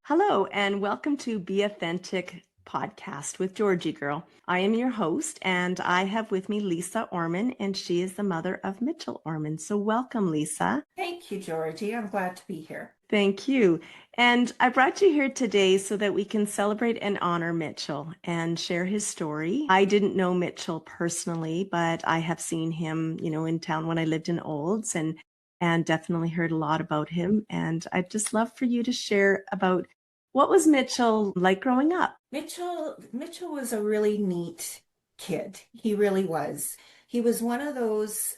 Hello, and welcome to Be Authentic podcast with Georgie Girl. I am your host, and I have with me Lisa Orman, and she is the mother of Mitchell Orman. So, welcome, Lisa. Thank you, Georgie. I'm glad to be here. Thank you. And I brought you here today so that we can celebrate and honor Mitchell and share his story. I didn't know Mitchell personally, but I have seen him, in town when I lived in Olds and definitely heard a lot about him. And I'd just love for you to share about what was Mitchell like growing up? Mitchell was a really neat kid. He really was. He was one of those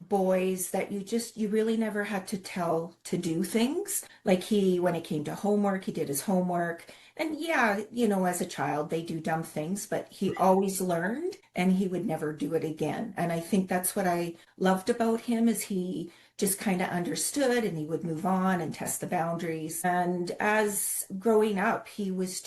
boys that you really never had to tell to do things. Like when it came to homework, he did his homework. And yeah, as a child, they do dumb things, but he always learned and he would never do it again. And I think that's what I loved about him is he just kind of understood and he would move on and test the boundaries. And as growing up, he was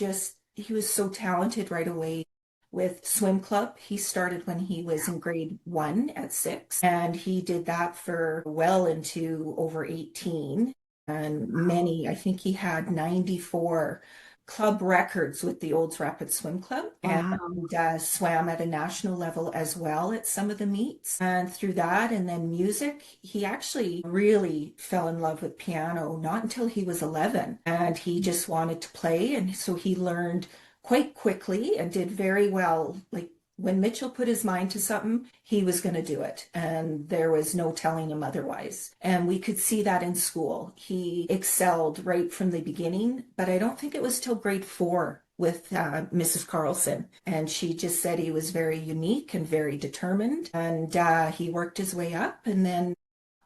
so talented right away with swim club. He started when he was in grade 1 at 6, and he did that for well into over 18. And I think he had 94 club records with the Olds Rapid Swim Club and Wow. swam at a national level as well at some of the meets. And through that, and then music, he actually really fell in love with piano, not until he was 11. And he just wanted to play. And so he learned quite quickly and did very well. Like when Mitchell put his mind to something, he was going to do it. And there was no telling him otherwise. And we could see that in school. He excelled right from the beginning, but I don't think it was till grade 4 with Mrs. Carlson. And she just said he was very unique and very determined. And he worked his way up. And then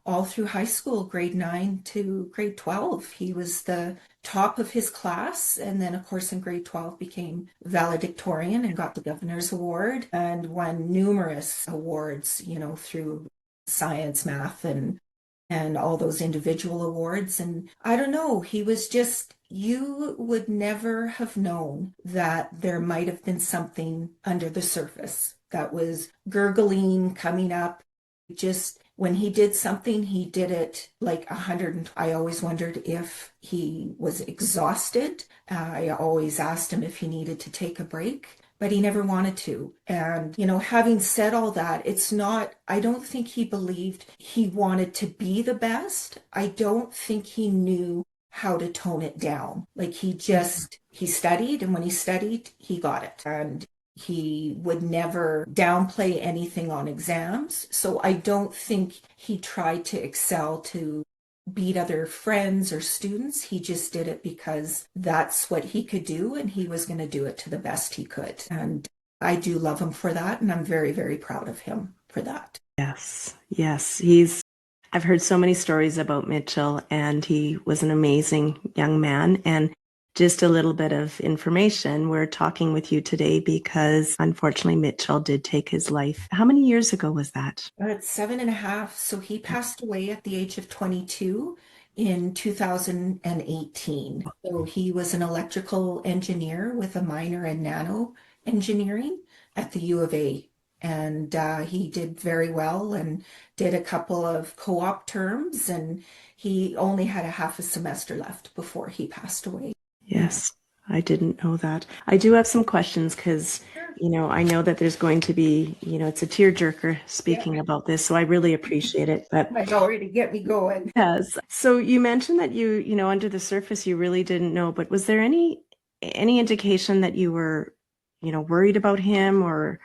all through high school, grade 9 to grade 12. He was the top of his class. And then, of course, in grade 12 became valedictorian and got the governor's award and won numerous awards, through science, math, and all those individual awards. And I don't know, he was just, you would never have known that there might have been something under the surface that was gurgling, coming up. Just when he did something, he did it like 100. I always wondered if he was exhausted. I always asked him if he needed to take a break, but he never wanted to. And, having said all that, I don't think he believed he wanted to be the best. I don't think he knew how to tone it down. Like he studied, and when he studied, he got it. And he would never downplay anything on exams. So I don't think he tried to excel to beat other friends or students. He just did it because that's what he could do and he was going to do it to the best he could. And I do love him for that. And I'm very, very proud of him for that. Yes, yes. I've heard so many stories about Mitchell, and he was an amazing young man. And just a little bit of information. We're talking with you today because unfortunately Mitchell did take his life. How many years ago was that? It's 7.5. So he passed away at the age of 22 in 2018. So he was an electrical engineer with a minor in nano engineering at the U of A. And he did very well and did a couple of co-op terms. And he only had a half a semester left before he passed away. Yes, I didn't know that. I do have some questions because, Sure. I know that there's going to be, it's a tearjerker Yeah, speaking about this, so I really appreciate it. But might already get me going. yes, so you mentioned that under the surface, you really didn't know, but was there any indication that you were, worried about him or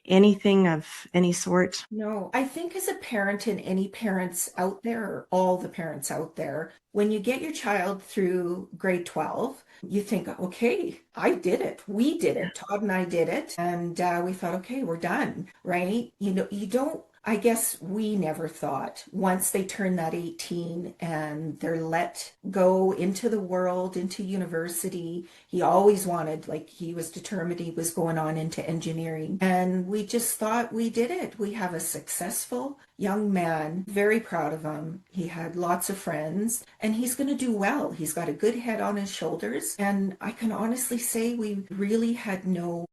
anything of any sort? No, I think as a parent and any parents out there, or all the parents out there, when you get your child through grade 12, you think, okay, I did it. We did it. Todd and I did it. And we thought, okay, we're done, right? You don't, I guess we never thought once they turn that 18 and they're let go into the world, into university, he always wanted, like he was determined he was going on into engineering. And we just thought we did it. We have a successful young man, very proud of him. He had lots of friends and he's going to do well. He's got a good head on his shoulders. And I can honestly say we really had no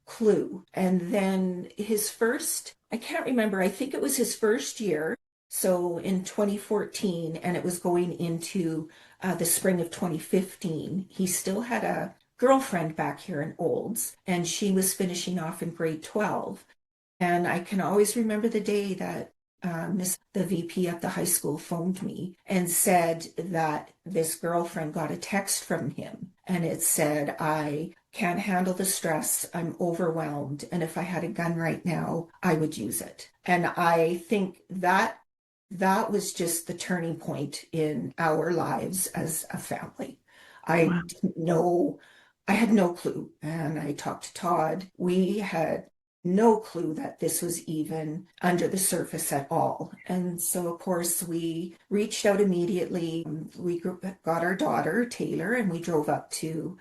clue. And then I can't remember, I think it was his first year. So in 2014, and it was going into the spring of 2015, he still had a girlfriend back here in Olds, and she was finishing off in grade 12. And I can always remember the day that the VP at the high school phoned me and said that this girlfriend got a text from him. And it said, I can't handle the stress. I'm overwhelmed. And if I had a gun right now, I would use it. And I think that that was just the turning point in our lives as a family. I Wow. didn't know, I had no clue. And I talked to Todd. We had no clue that this was even under the surface at all. And so, of course, we reached out immediately. We got our daughter, Taylor, and we drove up to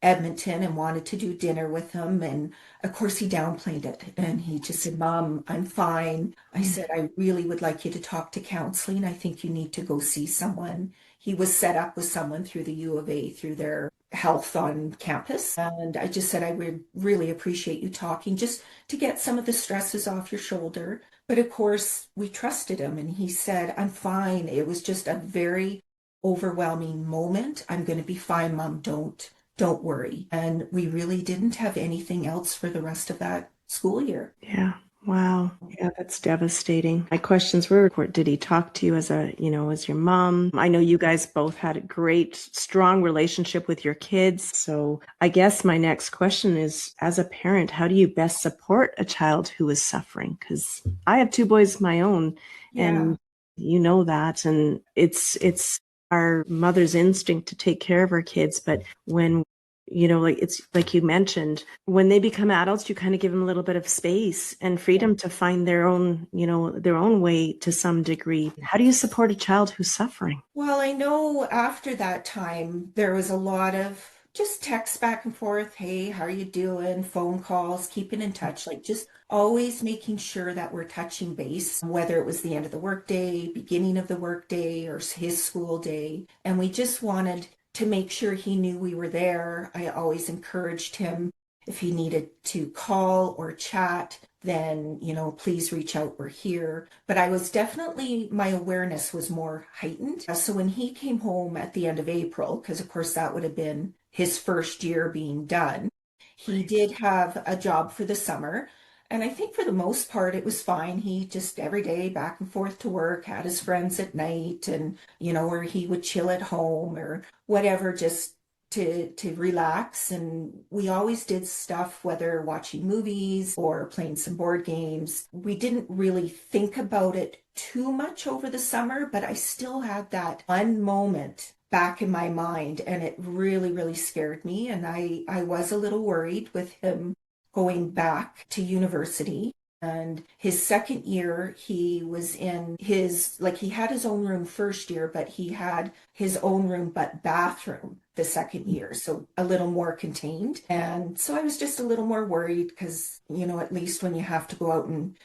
Edmonton and wanted to do dinner with him. And of course, he downplayed it and he just said, Mom, I'm fine. I said, I really would like you to talk to counseling. I think you need to go see someone. He was set up with someone through the U of A through their health on campus. And I just said, I would really appreciate you talking just to get some of the stresses off your shoulder. But of course, we trusted him and he said, I'm fine. It was just a very overwhelming moment. I'm going to be fine, Mom. Don't worry. And we really didn't have anything else for the rest of that school year. Yeah. Wow. Yeah, that's devastating. My questions were, did he talk to you as as your mom? I know you guys both had a great, strong relationship with your kids. So I guess my next question is, as a parent, how do you best support a child who is suffering? Because I have two boys of my own, Yeah. and you know that, and it's our mother's instinct to take care of our kids, but when like it's like you mentioned, when they become adults, you kind of give them a little bit of space and Yeah. freedom to find their own, their own way to some degree. How do you support a child who's suffering? Well, I know after that time, there was a lot of just text back and forth. Hey, how are you doing? Phone calls, keeping in touch, like just always making sure that we're touching base, whether it was the end of the workday, beginning of the workday, or his school day. And we just wanted to make sure he knew we were there. I always encouraged him if he needed to call or chat, then, please reach out. We're here. But I was definitely, my awareness was more heightened. So when he came home at the end of April, because of course that would have been his first year being done, he did have a job for the summer. And I think for the most part, it was fine. He just every day back and forth to work, had his friends at night, and, or he would chill at home or whatever, just to relax. And we always did stuff, whether watching movies or playing some board games. We didn't really think about it too much over the summer, but I still had that one moment back in my mind and it really, really scared me. And I was a little worried with him going back to university. And his second year, he was in he had his own room first year, but he had his own room, but bathroom the second year. So a little more contained. And so I was just a little more worried because, at least when you have to go out and,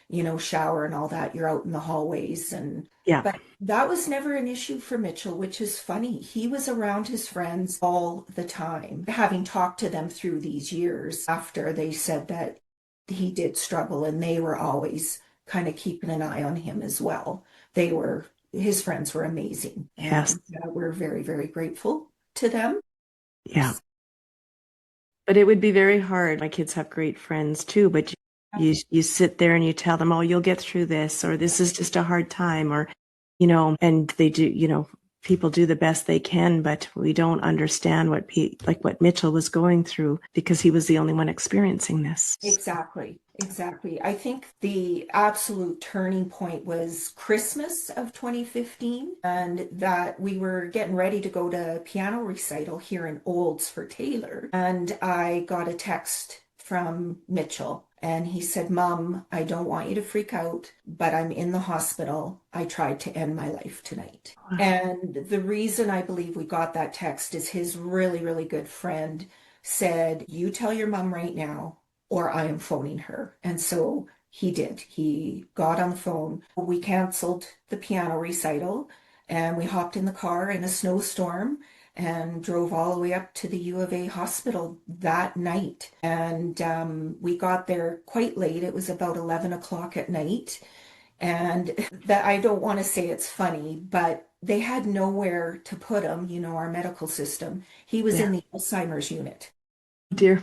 shower and all that, you're out in the hallways. Yeah. But that was never an issue for Mitchell, which is funny. He was around his friends all the time, having talked to them through these years after they said that he did struggle and they were always kind of keeping an eye on him as well. His friends were amazing Yes. and we're very, very grateful to them. Yeah. But it would be very hard. My kids have great friends too, but you sit there and you tell them, "Oh, you'll get through this," or "This is just a hard time," or and they do, people do the best they can, but we don't understand like what Mitchell was going through because he was the only one experiencing this. Exactly, exactly. I think the absolute turning point was Christmas of 2015, and that we were getting ready to go to piano recital here in Olds for Taylor. And I got a text from Mitchell, and he said, Mom, I don't want you to freak out, but I'm in the hospital. I tried to end my life tonight. Wow. And the reason I believe we got that text is his really, really good friend said, You tell your mom right now or I am phoning her. And so he did. He got on the phone. We canceled the piano recital and we hopped in the car in a snowstorm and drove all the way up to the U of A hospital that night. And we got there quite late. It was about 11 o'clock at night. And that I don't want to say it's funny, but they had nowhere to put him, our medical system. He was Yeah. in the Alzheimer's unit. Dear.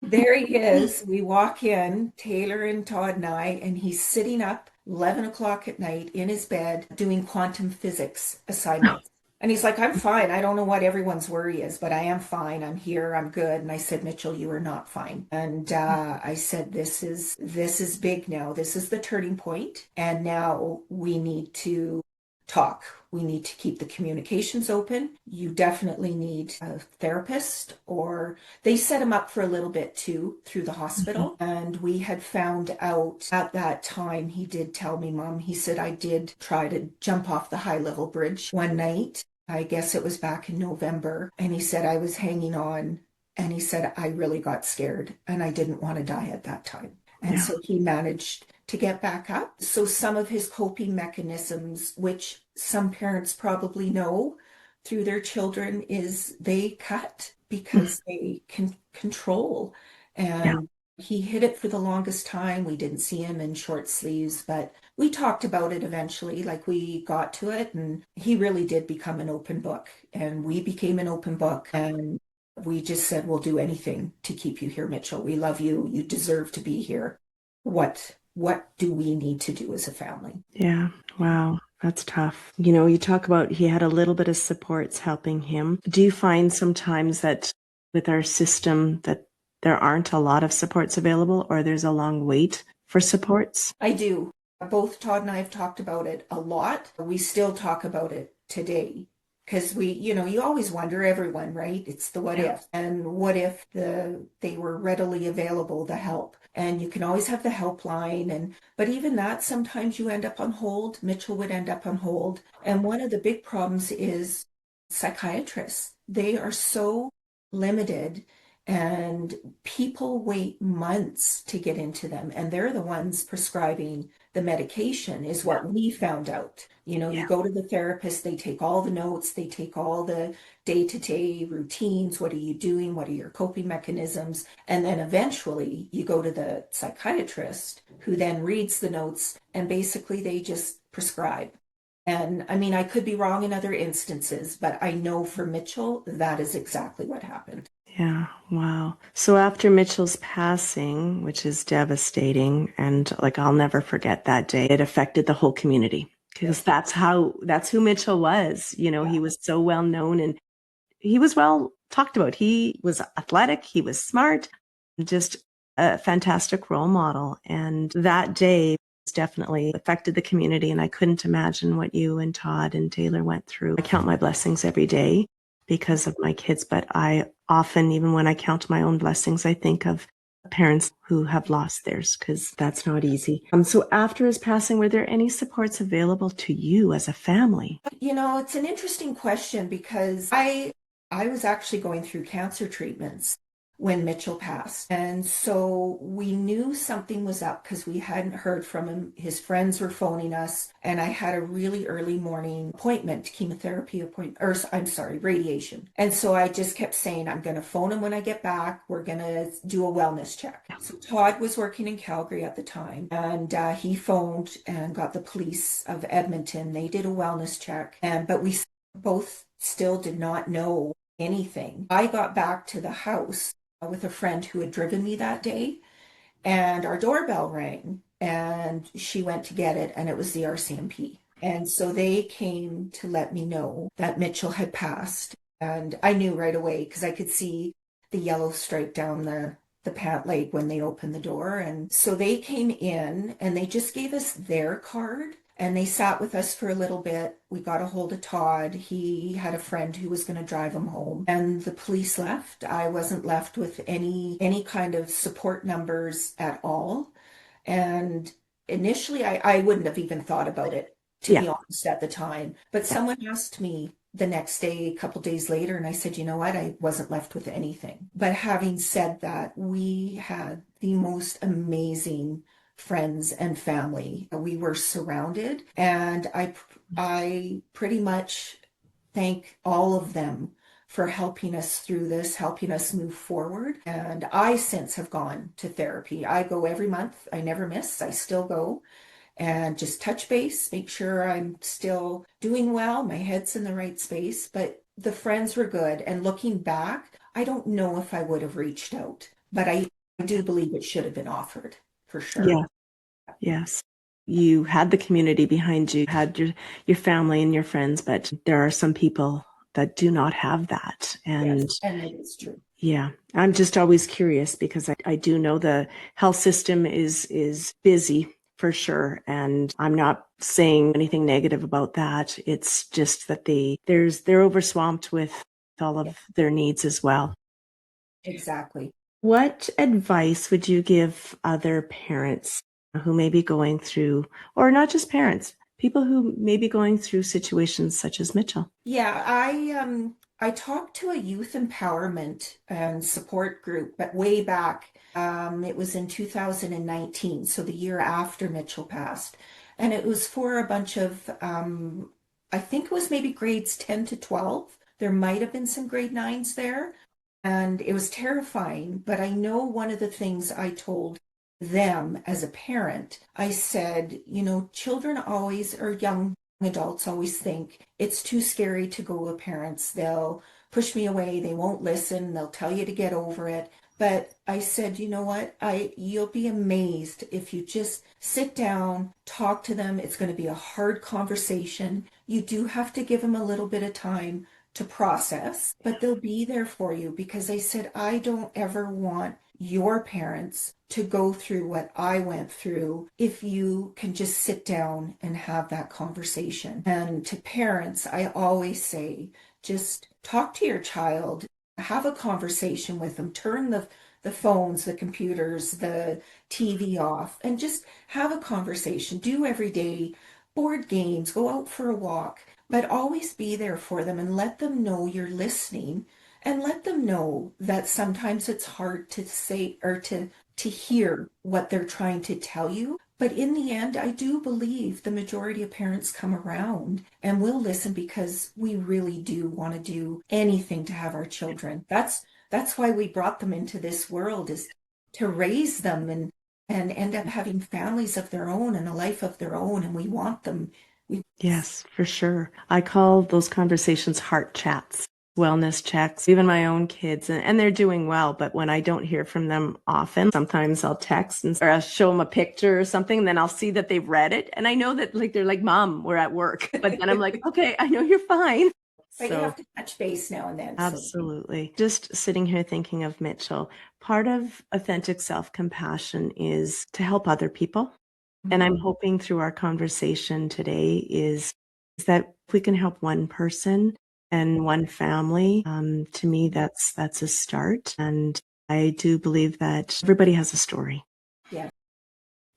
There he is. We walk in, Taylor and Todd and I, and he's sitting up 11 o'clock at night in his bed doing quantum physics assignments. And he's like, I'm fine. I don't know what everyone's worry is, but I am fine. I'm here. I'm good. And I said, Mitchell, you are not fine. And I said, this is big now. This is the turning point. And now we need to talk. We need to keep the communications open. You definitely need a therapist, or they set him up for a little bit too through the Mhm. hospital. And we had found out at that time, he did tell me, Mom, he said, I did try to jump off the high level bridge one night. I guess it was back in November. And he said, I was hanging on. And he said, I really got scared and I didn't want to die at that time. And Yeah. so he managed to get back up. So some of his coping mechanisms, which some parents probably know through their children, is they cut Mm. because they can control. Yeah. And he hid it for the longest time. We didn't see him in short sleeves, but we talked about it eventually. Like we got to it, and he really did become an open book. And we became an open book. And we just said, we'll do anything to keep you here, Mitchell. We love you. You deserve to be here. What do we need to do as a family? Yeah. Wow. That's tough. You talk about he had a little bit of supports helping him. Do you find sometimes that with our system that there aren't a lot of supports available or there's a long wait for supports? I do. Both Todd and I have talked about it a lot. We still talk about it today because you always wonder, everyone, right? It's the what Yeah. if. And what if they were readily available, the help. And you can always have the helpline, but even that, sometimes you end up on hold. Mitchell would end up on hold. And one of the big problems is psychiatrists. They are so limited, and people wait months to get into them, and they're the ones prescribing the medication, is Yeah. what we found out. You Yeah. go to the therapist, they take all the notes, they take all the day-to-day routines. What are you doing? What are your coping mechanisms? And then eventually you go to the psychiatrist, who then reads the notes, and basically they just prescribe. And I mean, I could be wrong in other instances, but I know for Mitchell, that is exactly what happened. Yeah, wow. So after Mitchell's passing, which is devastating, and like I'll never forget that day, it affected the whole community because Yes. that's who Mitchell was. He Yeah. was so well known and he was well talked about. He was athletic, he was smart, just a fantastic role model. And that day definitely affected the community. And I couldn't imagine what you and Todd and Taylor went through. I count my blessings every day because of my kids, but I often, even when I count my own blessings, I think of parents who have lost theirs because that's not easy. So after his passing, were there any supports available to you as a family? It's an interesting question because I was actually going through cancer treatments when Mitchell passed. And so we knew something was up because we hadn't heard from him. His friends were phoning us, and I had a really early morning appointment, chemotherapy appointment, or I'm sorry, radiation. And so I just kept saying, I'm going to phone him when I get back. We're going to do a wellness check. So Todd was working in Calgary at the time, and he phoned and got the police of Edmonton. They did a wellness check, but we both still did not know anything. I got back to the house with a friend who had driven me that day, and our doorbell rang, and she went to get it, and it was the RCMP. And so they came to let me know that Mitchell had passed. And I knew right away because I could see the yellow stripe down the pant leg when they opened the door. And so they came in and they just gave us their card, and they sat with us for a little bit. We got a hold of Todd. He had a friend who was going to drive him home, and the police left. I wasn't left with any kind of support numbers at all. And initially, I wouldn't have even thought about it, to Yeah. be honest, at the time. But Yeah. someone asked me the next day, a couple days later, and I said, you know what? I wasn't left with anything. But having said that, we had the most amazing friends and family. We were surrounded, and I pretty much thank all of them for helping us through this, helping us move forward. And I since have gone to therapy. I go every month. I never miss. I still go. and just touch base, make sure I'm still doing well, my head's in the right space. But the friends were good. And looking back, I don't know if I would have reached out, but I do believe it should have been offered for sure. Yeah. Yes. You had the community behind you, had your family and your friends, but there are some people that do not have that. And Yes, and it is true. yeah, I'm just always curious because I do know the health system is busy for sure. And I'm not saying anything negative about that. It's just that they're overswamped with all Yeah, of their needs as well. exactly. What advice would you give other parents who may be going through, or not just parents, people who may be going through situations such as Mitchell? Yeah, I talked to a youth empowerment and support group, but way back. It was in 2019, so the year after Mitchell passed. And it was for a bunch of I think it was maybe grades 10 to 12. There might have been some grade nines there. And it was terrifying. But I know one of the things I told them as a parent, I said, children always, or young adults always think it's too scary to go to parents. They'll push me away. They won't listen. They'll tell you to get over it. But I said, you know what? You'll be amazed if you just sit down, talk to them. It's going to be a hard conversation. You do have to give them a little bit of time to process, but they'll be there for you because I said, I don't ever want your parents to go through what I went through if you can just sit down and have that conversation. And to parents, I always say, just talk to your child, have a conversation with them, turn the phones, the computers, the TV off, and just have a conversation. Do every day board games, go out for a walk, but always be there for them and let them know you're listening and let them know that sometimes it's hard to say or to hear what they're trying to tell you. But in the end, I do believe the majority of parents come around and will listen because we really do want to do anything to have our children. That's why we brought them into this world is to raise them and end up having families of their own and a life of their own. And we want them. We, Yes, for sure. I call those conversations heart chats, wellness checks, even my own kids, and they're doing well. But when I don't hear from them often, sometimes I'll text or I'll show them a picture or something, and then I'll see that they've read it. And I know that like they're like, Mom, we're at work. But then I'm like, okay, I know you're fine. but you So have to touch base now and then. So absolutely. Just sitting here thinking of Mitchell, part of authentic self-compassion is to help other people. And mhm, I'm hoping through our conversation today is that if we can help one person and one family, to me, that's a start. And I do believe that everybody has a story. yeah.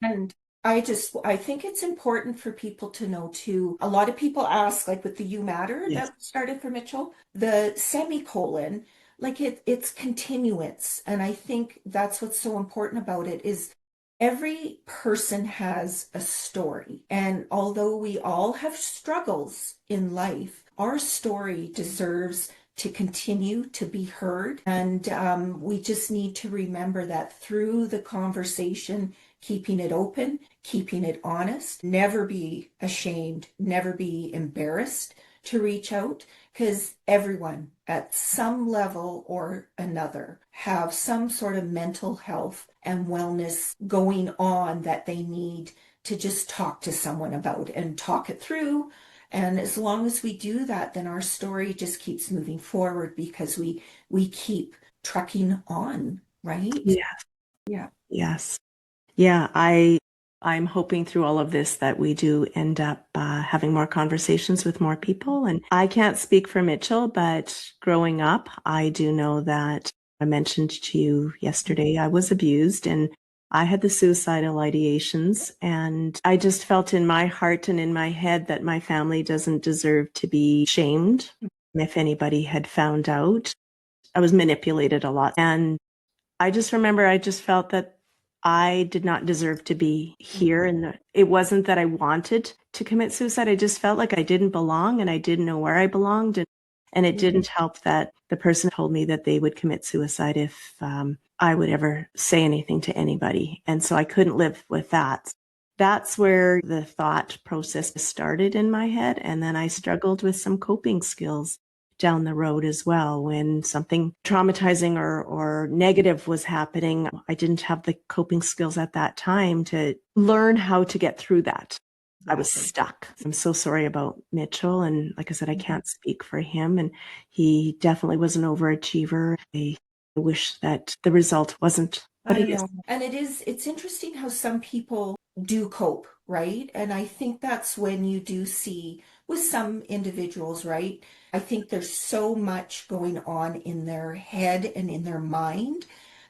And I think it's important for people to know too. A lot of people ask, like with the You Matter Yes. that started for Mitchell, the semicolon, like it's continuance. And I think that's what's so important about it is every person has a story. And although we all have struggles in life, our story deserves to continue to be heard. And we just need to remember that through the conversation, keeping it open, keeping it honest, never be ashamed, never be embarrassed to reach out because everyone at some level or another have some sort of mental health and wellness going on that they need to just talk to someone about and talk it through. And as long as we do that, then our story just keeps moving forward because we keep trucking on, right? Yeah. Yeah. Yes. Yeah. I'm hoping through all of this that we do end up having more conversations with more people. And I can't speak for Mitchell, but growing up, I do know that I mentioned to you yesterday, I was abused and I had the suicidal ideations. And I just felt in my heart and in my head that my family doesn't deserve to be shamed. If anybody had found out, I was manipulated a lot. And I just remember I just felt that I did not deserve to be here. And it wasn't that I wanted to commit suicide. I just felt like I didn't belong and I didn't know where I belonged. And it didn't help that the person told me that they would commit suicide if I would ever say anything to anybody. And so I couldn't live with that. that's where the thought process started in my head. And then I struggled with some coping skills down the road as well. When something traumatizing or negative was happening, I didn't have the coping skills at that time to learn how to get through that. I was Exactly. stuck. I'm so sorry about Mitchell. And like I said, I Mhm. can't speak for him. And he definitely was an overachiever. I wish that the result wasn't what I it is. know. And it's interesting how some people do cope, right? And I think that's when you do see with some individuals, right? I think there's so much going on in their head and in their mind.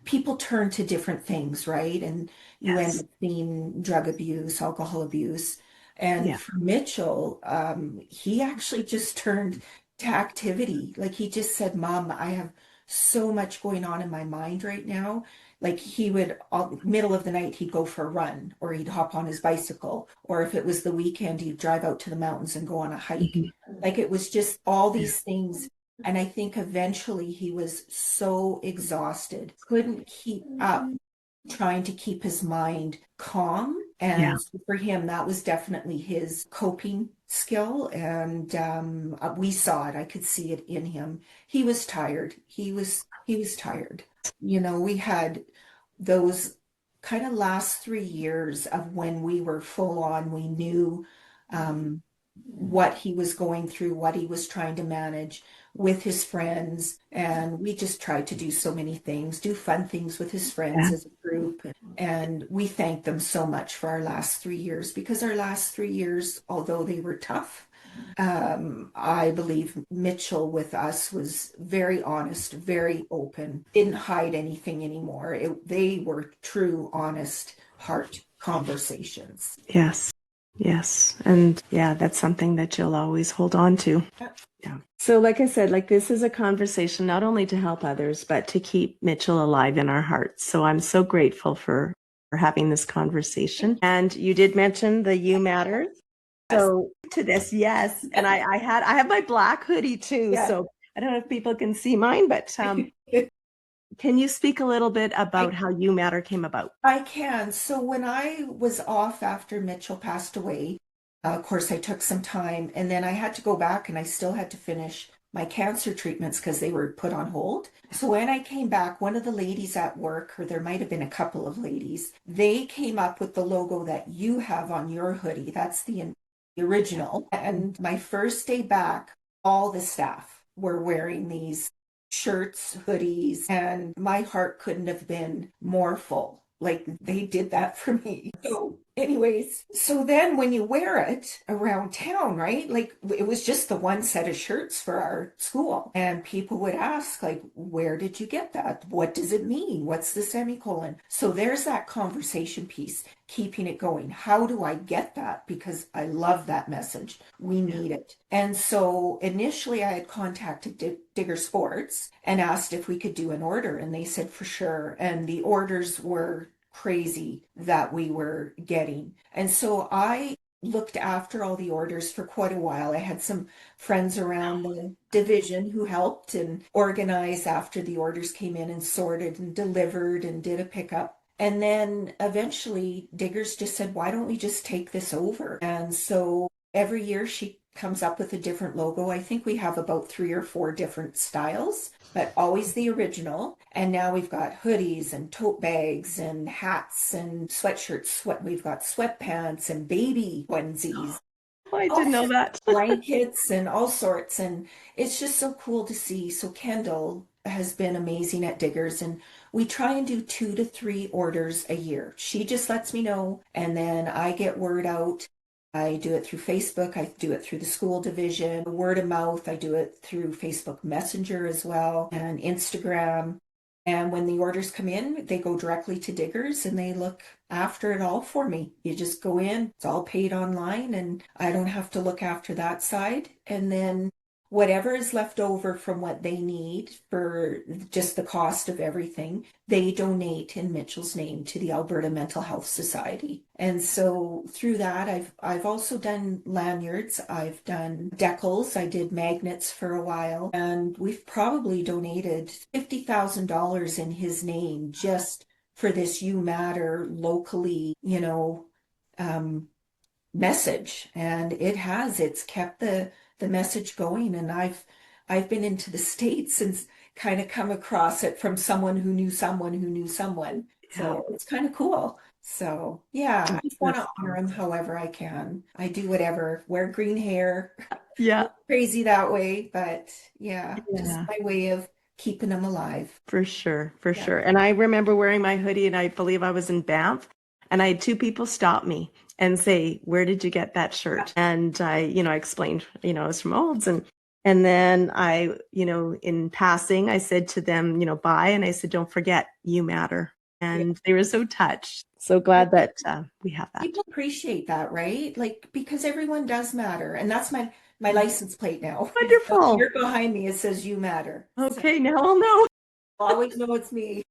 People turn to different things, right? And you end Yes. up seeing drug abuse, alcohol abuse. And Yeah. for Mitchell, he actually just turned to activity. Like he just said, Mom, I have so much going on in my mind right now. Like he would, middle of the night, he'd go for a run or he'd hop on his bicycle. Or if it was the weekend, he'd drive out to the mountains and go on a hike. Mhm. Like it was just all Yeah. these things. And I think eventually he was so exhausted, couldn't keep up trying to keep his mind calm. Yeah. And for him, that was definitely his coping skill. And we saw it. I could see it in him. He was tired. He was tired. You know, we had those kind of last 3 years of when we were full on. We knew um, what he was going through, what he was trying to manage with his friends. And we just tried to do so many things, do fun things with his friends Yeah. as a group. And we thank them so much for our last 3 years because our last 3 years, although they were tough, I believe Mitchell with us was very honest, very open, didn't hide anything anymore. They were true, honest, heart conversations. Yes. Yes. And yeah, that's something that you'll always hold on to. Yeah. So, like I said, like this is a conversation not only to help others, but to keep Mitchell alive in our hearts. So I'm so grateful for having this conversation. And you did mention the You Matters. Yes. So to this, yes. And I have my black hoodie too. Yeah. So I don't know if people can see mine, but can you speak a little bit about I how You Matter came about? I can. So when I was off after Mitchell passed away, of course I took some time and then I had to go back and I still had to finish my cancer treatments because they were put on hold. So when I came back, one of the ladies at work, or there might have been a couple of ladies, they came up with the logo that you have on your hoodie. That's the original. And my first day back, all the staff were wearing these shirts, hoodies, and my heart couldn't have been more full. Like they did that for me. So, anyways, so then when you wear it around town, right? Like it was just the one set of shirts for our school. And people would ask, like, where did you get that? What does it mean? What's the semicolon? So there's that conversation piece, keeping it going. How do I get that? Because I love that message. We Yeah. need it. And so initially I had contacted Digger Sports and asked if we could do an order, and they said for sure. And the orders were crazy that we were getting. And so I looked after all the orders for quite a while. I had some friends around the division who helped and organized after the orders came in and sorted and delivered and did a pickup. And then eventually Diggers just said, why don't we just take this over? And so every year she comes up with a different logo. I think we have about 3 or 4 different styles, but always the original. And now we've got hoodies and tote bags and hats and sweatshirts. We've got sweatpants and baby onesies, Oh, I all didn't know that. blankets and all sorts. And it's just so cool to see. So Kendall has been amazing at Diggers, and we try and do 2 to 3 orders a year. She just lets me know, and then I get word out. I do it through Facebook. I do it through the school division, word of mouth. I do it through Facebook Messenger as well and Instagram. And when the orders come in, they go directly to Diggers and they look after it all for me. You just go in, it's all paid online, and I don't have to look after that side. And then whatever is left over from what they need for just the cost of everything, they donate in Mitchell's name to the Alberta Mental Health Society. And so through that, I've also done lanyards, I've done decals, I did magnets for a while, and we've probably donated $50,000 in his name just for this You Matter locally, um, message, and it's kept the message going. And I've been into the States and kind of come across it from someone who knew someone who knew someone. Yeah. So it's kind of cool. So yeah, I just want to That's honor him awesome. however I can. I do whatever, wear green hair, Yeah. crazy that way, but yeah, just Yeah. my way of keeping him alive. For sure, for Yeah. sure. And I remember wearing my hoodie, and I believe I was in Banff, and I had two people stop me and say, "Where did you get that shirt?" And I explained, I was from Olds, and then in passing, I said to them, bye, and I said, "Don't forget, you matter." Yeah. And they were so touched. So glad that we have that. People appreciate that, right? Like because everyone does matter, and that's my license plate now. Wonderful. You're behind me. It says you matter. So Okay, now I'll know. always know it's me.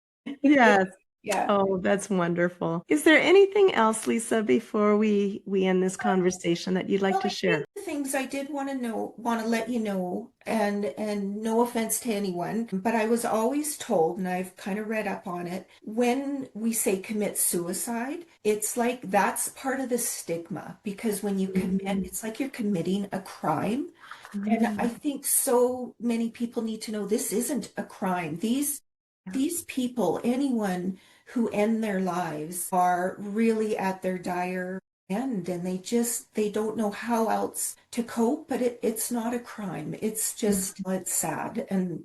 Yes. Yeah. Oh, that's wonderful. Is there anything else, Lisa, before we end this conversation that you'd like Well, to I think share? the things I did want to let you know, and no offense to anyone, but I was always told, and I've kind of read up on it, when we say commit suicide, it's like that's part of the stigma because when you commit, Mm, it's like you're committing a crime. And I mm, think so many people need to know this isn't a crime. yeah, These people, anyone who end their lives, are really at their dire end, and they don't know how else to cope. But it's not a crime. It's mm, just it's sad. And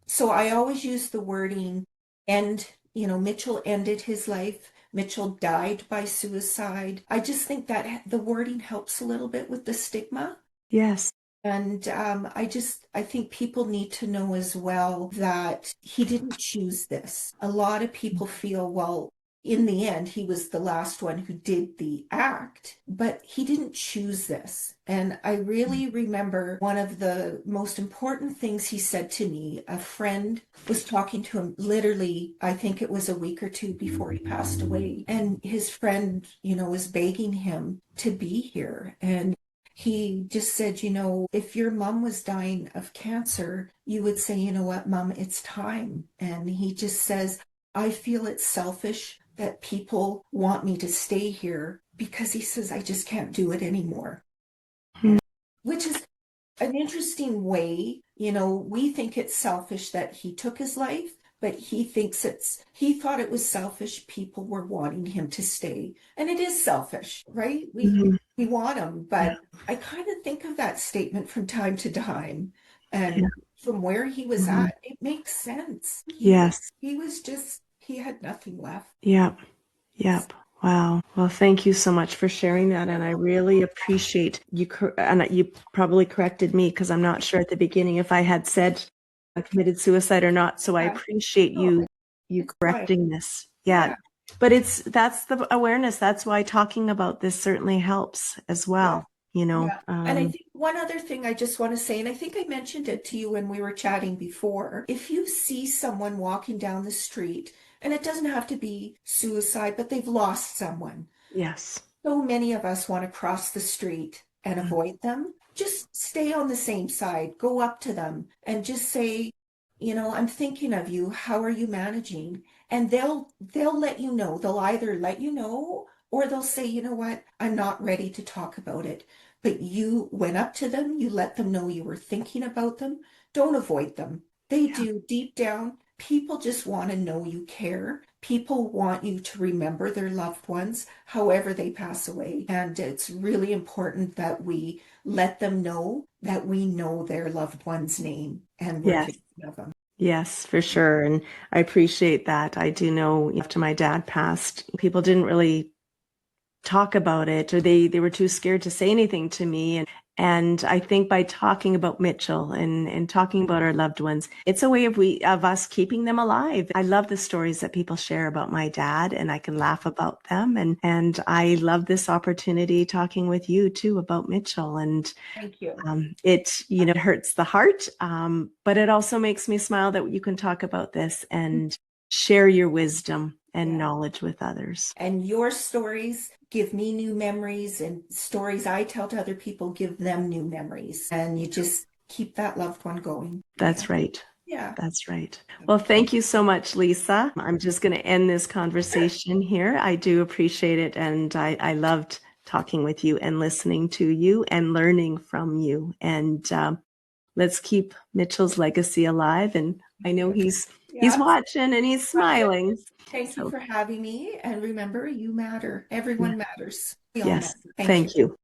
so I always use the wording end. Mitchell ended his life. Mitchell died by suicide. I just think that the wording helps a little bit with the stigma. yes. And I think people need to know as well that he didn't choose this. A lot of people feel, well, in the end, he was the last one who did the act, but he didn't choose this. And I really remember one of the most important things he said to me. A friend was talking to him literally, I think it was a week or two before he passed away. And his friend, was begging him to be here. And he just said, if your mom was dying of cancer, you would say, you know what, mom, it's time. And he just says, I feel it's selfish that people want me to stay here because he says, I just can't do it anymore. Mm, Which is an interesting way. We think it's selfish that he took his life, but he thought it was selfish people were wanting him to stay. And it is selfish, right? mhm, We want him, yeah, but I kind of think of that statement from time to time. yeah, And from where he was mhm. at, it makes sense. Yes. He had nothing left. Yep. Yep. Wow. Well, thank you so much for sharing that. And I really appreciate and you probably corrected me because I'm not sure at the beginning if I had said I committed suicide or not. So I Yeah, appreciate no, you it's fine. correcting this. Yeah. Yeah, But that's the awareness. That's why talking about this certainly helps as yeah. well. You know, Yeah. And I think one other thing I just want to say, and I think I mentioned it to you when we were chatting before, if you see someone walking down the street, and it doesn't have to be suicide, but they've lost someone. yes. So many of us want to cross the street and avoid them. Just stay on the same side, go up to them and just say, I'm thinking of you. How are you managing? And they'll let you know. They'll either let you know or they'll say, you know what, I'm not ready to talk about it. But you went up to them, you let them know you were thinking about them. Don't avoid them. They Yeah. do deep down. People just want to know you care. People want you to remember their loved ones, however they pass away. And it's really important that we let them know that we know their loved one's name and we're Yes. thinking of them. Yes, for sure. And I appreciate that. I do know after my dad passed, people didn't really talk about it, or they were too scared to say anything to me. And I think by talking about Mitchell and talking about our loved ones, it's a way of us keeping them alive. I love the stories that people share about my dad, and I can laugh about them. And I love this opportunity talking with you too about Mitchell. And Thank you. it hurts the heart, but it also makes me smile that you can talk about this and share your wisdom and Yeah. knowledge with others. And your stories give me new memories, and stories I tell to other people give them new memories. And you just keep that loved one going. Yeah. That's right. Yeah. That's right. Well, thank you so much, Lisa. I'm just going to end this conversation here. I do appreciate it. And I loved talking with you and listening to you and learning from you. And let's keep Mitchell's legacy alive. And I know he's Yeah. watching and he's smiling. Thank you So for having me. And remember, you matter. yeah, Everyone matters. We all matter. yes, Thank you. thank you.